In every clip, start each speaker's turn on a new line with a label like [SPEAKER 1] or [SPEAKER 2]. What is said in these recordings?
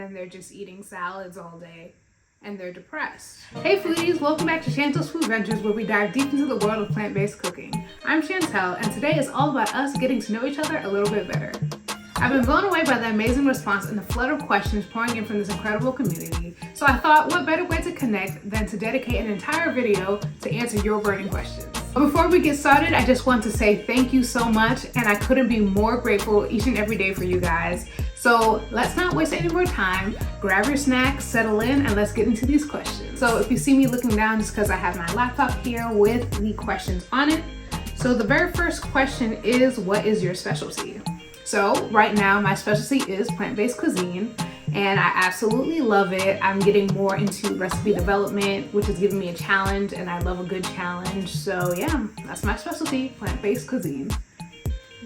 [SPEAKER 1] and they're just eating salads all day and they're depressed. Hey foodies, welcome back to Chantel's Foodventures, where we dive deep into the world of plant-based cooking. I'm Chantel, and today is all about us getting to know each other a little bit better. I've been blown away by the amazing response and the flood of questions pouring in from this incredible community, so I thought what better way to connect than to dedicate an entire video to answer your burning questions. But before we get started, I just want to say thank you so much, and I couldn't be more grateful each and every day for you guys. So let's not waste any more time. Grab your snacks, settle in, and let's get into these questions. So if you see me looking down, it's because I have my laptop here with the questions on it. So the very first question is, what is your specialty? So right now my specialty is plant-based cuisine, and I absolutely love it. I'm getting more into recipe development, which is giving me a challenge, and I love a good challenge. So yeah, that's my specialty, plant-based cuisine.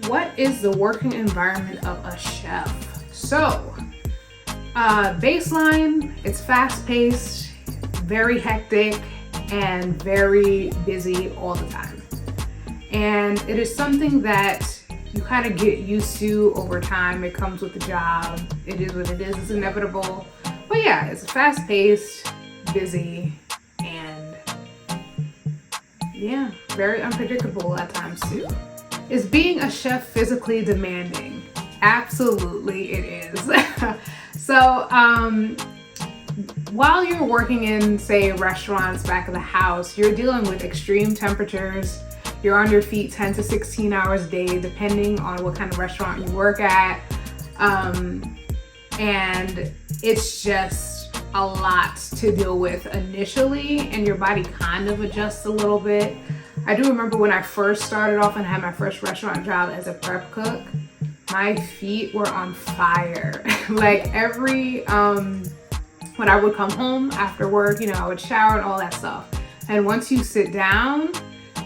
[SPEAKER 1] What is the working environment of a chef? So, baseline, it's fast-paced, very hectic, and very busy all the time. And it is something that you kind of get used to over time. It comes with the job. It is what it is. It's inevitable. But yeah, it's fast-paced, busy, and yeah, very unpredictable at times too. Is being a chef physically demanding? Absolutely it is. So while you're working in, say, restaurants back of the house, you're dealing with extreme temperatures. You're on your feet 10 to 16 hours a day, depending on what kind of restaurant you work at. And it's just a lot to deal with initially, and your body kind of adjusts a little bit. I do remember when I first started off and had my first restaurant job as a prep cook, my feet were on fire. Like when I would come home after work, you know, I would shower and all that stuff. And once you sit down,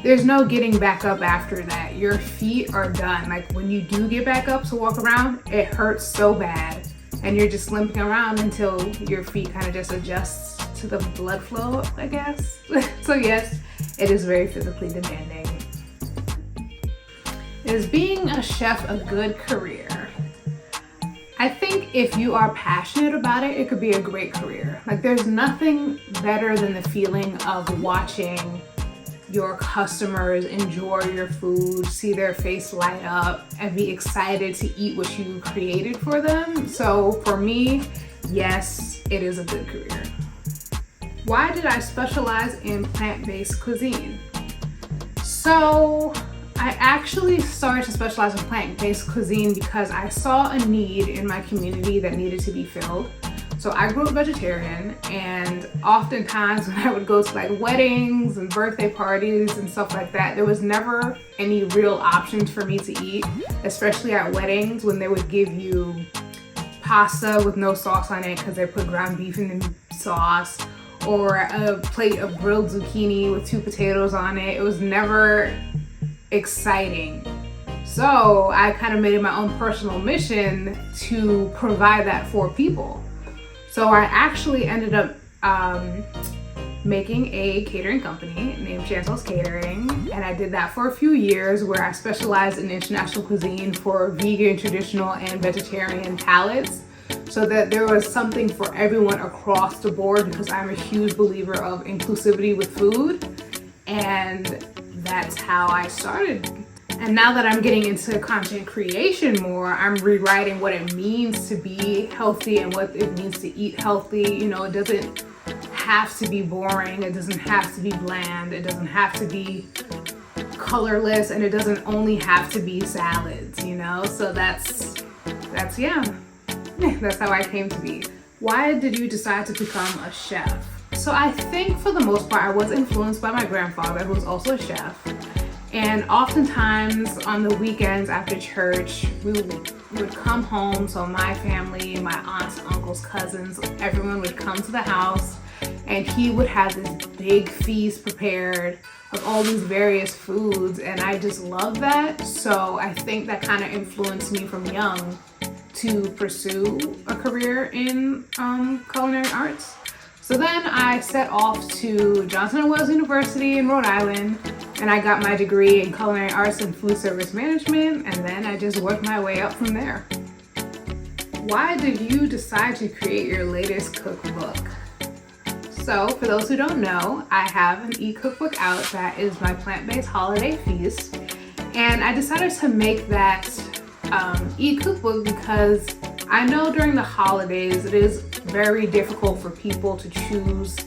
[SPEAKER 1] there's no getting back up after that. Your feet are done. Like when you do get back up to walk around, it hurts so bad. And you're just limping around until your feet kind of just adjusts to the blood flow, I guess. So yes, it is very physically demanding. Is being a chef a good career? I think if you are passionate about it, it could be a great career. Like there's nothing better than the feeling of watching your customers enjoy your food, see their face light up, and be excited to eat what you created for them. So for me, yes, it is a good career. Why did I specialize in plant-based cuisine? So I actually started to specialize in plant-based cuisine because I saw a need in my community that needed to be filled. So I grew up vegetarian, and oftentimes when I would go to like weddings and birthday parties and stuff like that, there was never any real options for me to eat, especially at weddings when they would give you pasta with no sauce on it because they put ground beef in the sauce, or a plate of grilled zucchini with 2 potatoes on it. It was never exciting. So I kind of made it my own personal mission to provide that for people. So I actually ended up making a catering company named Chantel's Catering, and I did that for a few years, where I specialized in international cuisine for vegan, traditional, and vegetarian palates, so that there was something for everyone across the board, because I'm a huge believer of inclusivity with food, and that's how I started. And now that I'm getting into content creation more, I'm rewriting what it means to be healthy and what it means to eat healthy. You know, it doesn't have to be boring. It doesn't have to be bland. It doesn't have to be colorless, and it doesn't only have to be salads, you know? So that's yeah, that's how I came to be. Why did you decide to become a chef? So I think for the most part, I was influenced by my grandfather, who was also a chef. And oftentimes on the weekends after church, we would come home. So my family, my aunts, uncles, cousins, everyone would come to the house, and he would have this big feast prepared of all these various foods. And I just love that. So I think that kind of influenced me from young to pursue a career in culinary arts. So then I set off to Johnson & Wales University in Rhode Island, and I got my degree in culinary arts and food service management, and then I just worked my way up from there. Why did you decide to create your latest cookbook? So for those who don't know, I have an e-cookbook out that is my plant-based holiday feast. And I decided to make that e-cookbook because I know during the holidays it is very difficult for people to choose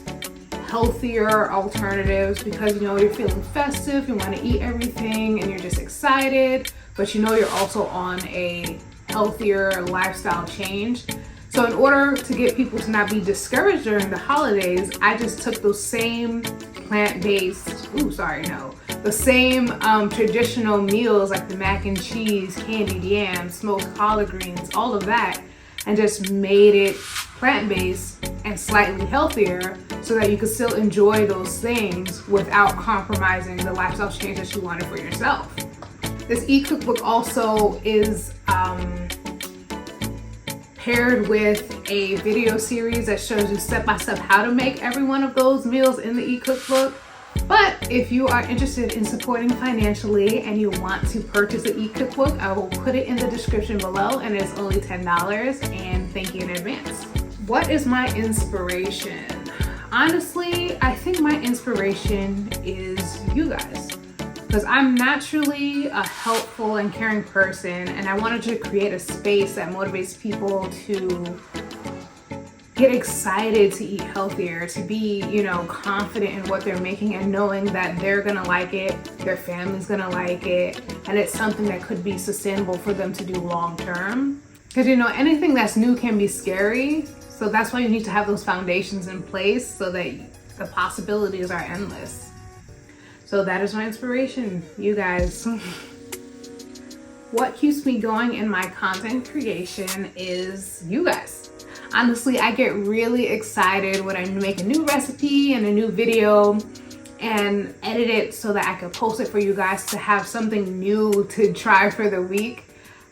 [SPEAKER 1] healthier alternatives because you're feeling festive, you want to eat everything and you're just excited, but you're also on a healthier lifestyle change. So in order to get people to not be discouraged during the holidays, I just took those same the same traditional meals like the mac and cheese, candied yams, smoked collard greens, all of that, and just made it plant-based and slightly healthier so that you could still enjoy those things without compromising the lifestyle change that you wanted for yourself. This e-cookbook also is paired with a video series that shows you step-by-step how to make every one of those meals in the e-cookbook. But if you are interested in supporting financially and you want to purchase the e-cookbook, I will put it in the description below and it's only $10, and thank you in advance. What is my inspiration? Honestly, I think my inspiration is you guys. Because I'm naturally a helpful and caring person, and I wanted to create a space that motivates people to get excited to eat healthier, to be, confident in what they're making and knowing that they're gonna like it, their family's gonna like it, and it's something that could be sustainable for them to do long term. Because anything that's new can be scary, so that's why you need to have those foundations in place so that the possibilities are endless. So that is my inspiration, you guys. What keeps me going in my content creation is you guys. Honestly, I get really excited when I make a new recipe and a new video and edit it so that I can post it for you guys to have something new to try for the week.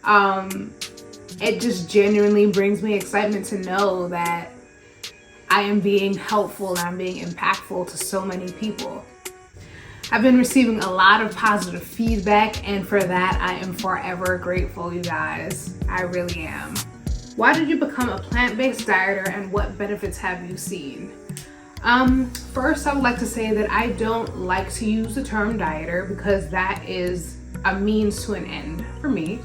[SPEAKER 1] It just genuinely brings me excitement to know that I am being helpful and I'm being impactful to so many people. I've been receiving a lot of positive feedback, and for that I am forever grateful, you guys. I really am. Why did you become a plant-based dieter and what benefits have you seen? First, I would like to say that I don't like to use the term dieter because that is a means to an end for me.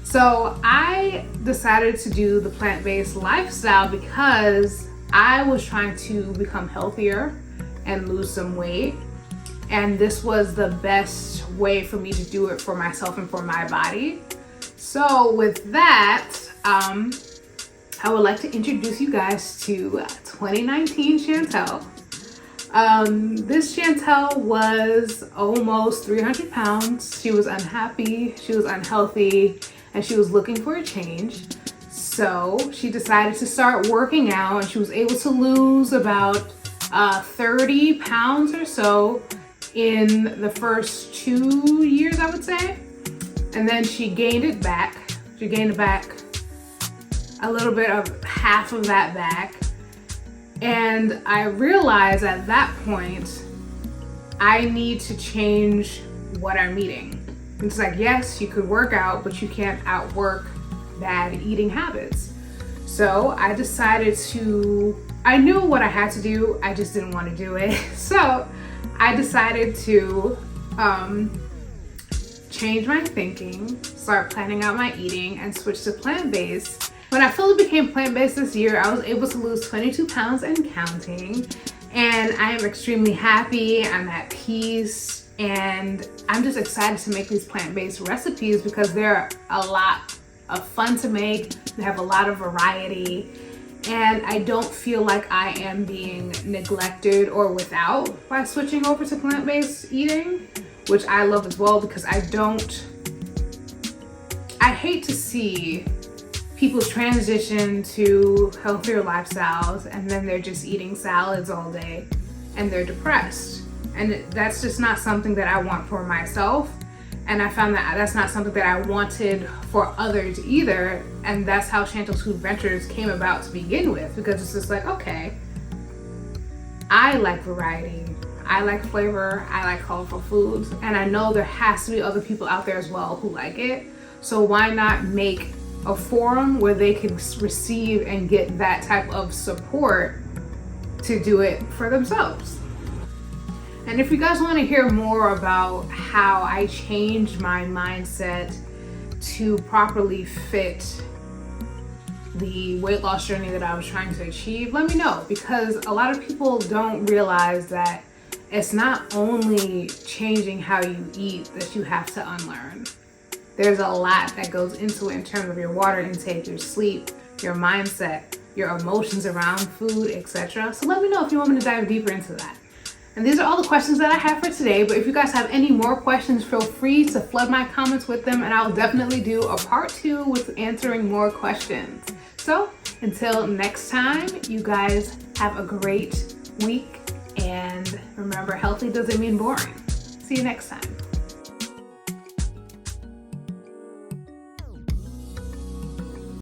[SPEAKER 1] So I decided to do the plant-based lifestyle because I was trying to become healthier and lose some weight. And this was the best way for me to do it for myself and for my body. So with that, I would like to introduce you guys to 2019 Chantel. This Chantel was almost 300 pounds. She was unhappy, she was unhealthy, and she was looking for a change. So she decided to start working out, and she was able to lose about 30 pounds or so in the first 2 years, I would say. And then she gained it back. She gained it back a little bit of half of that back. And I realized at that point, I need to change what I'm eating. It's like, yes, you could work out, but you can't outwork bad eating habits. So I decided I knew what I had to do, I just didn't want to do it. So I decided to change my thinking, start planning out my eating, and switch to plant-based. When I fully became plant-based this year, I was able to lose 22 pounds and counting. And I am extremely happy, I'm at peace, and I'm just excited to make these plant-based recipes because they're a lot of fun to make, they have a lot of variety, and I don't feel like I am being neglected or without by switching over to plant-based eating, which I love as well because I hate to see people transition to healthier lifestyles and then they're just eating salads all day and they're depressed. And that's just not something that I want for myself. And I found that that's not something that I wanted for others either. And that's how Chantel's Foodventures came about to begin with, because it's just like, okay, I like variety, I like flavor, I like colorful foods, and I know there has to be other people out there as well who like it. So why not make a forum where they can receive and get that type of support to do it for themselves. And if you guys want to hear more about how I changed my mindset to properly fit the weight loss journey that I was trying to achieve, let me know, because a lot of people don't realize that it's not only changing how you eat that you have to unlearn. There's a lot that goes into it in terms of your water intake, your sleep, your mindset, your emotions around food, etc. So let me know if you want me to dive deeper into that. And these are all the questions that I have for today, but if you guys have any more questions, feel free to flood my comments with them, and I'll definitely do a part 2 with answering more questions. So until next time, you guys have a great week, and remember, healthy doesn't mean boring. See you next time.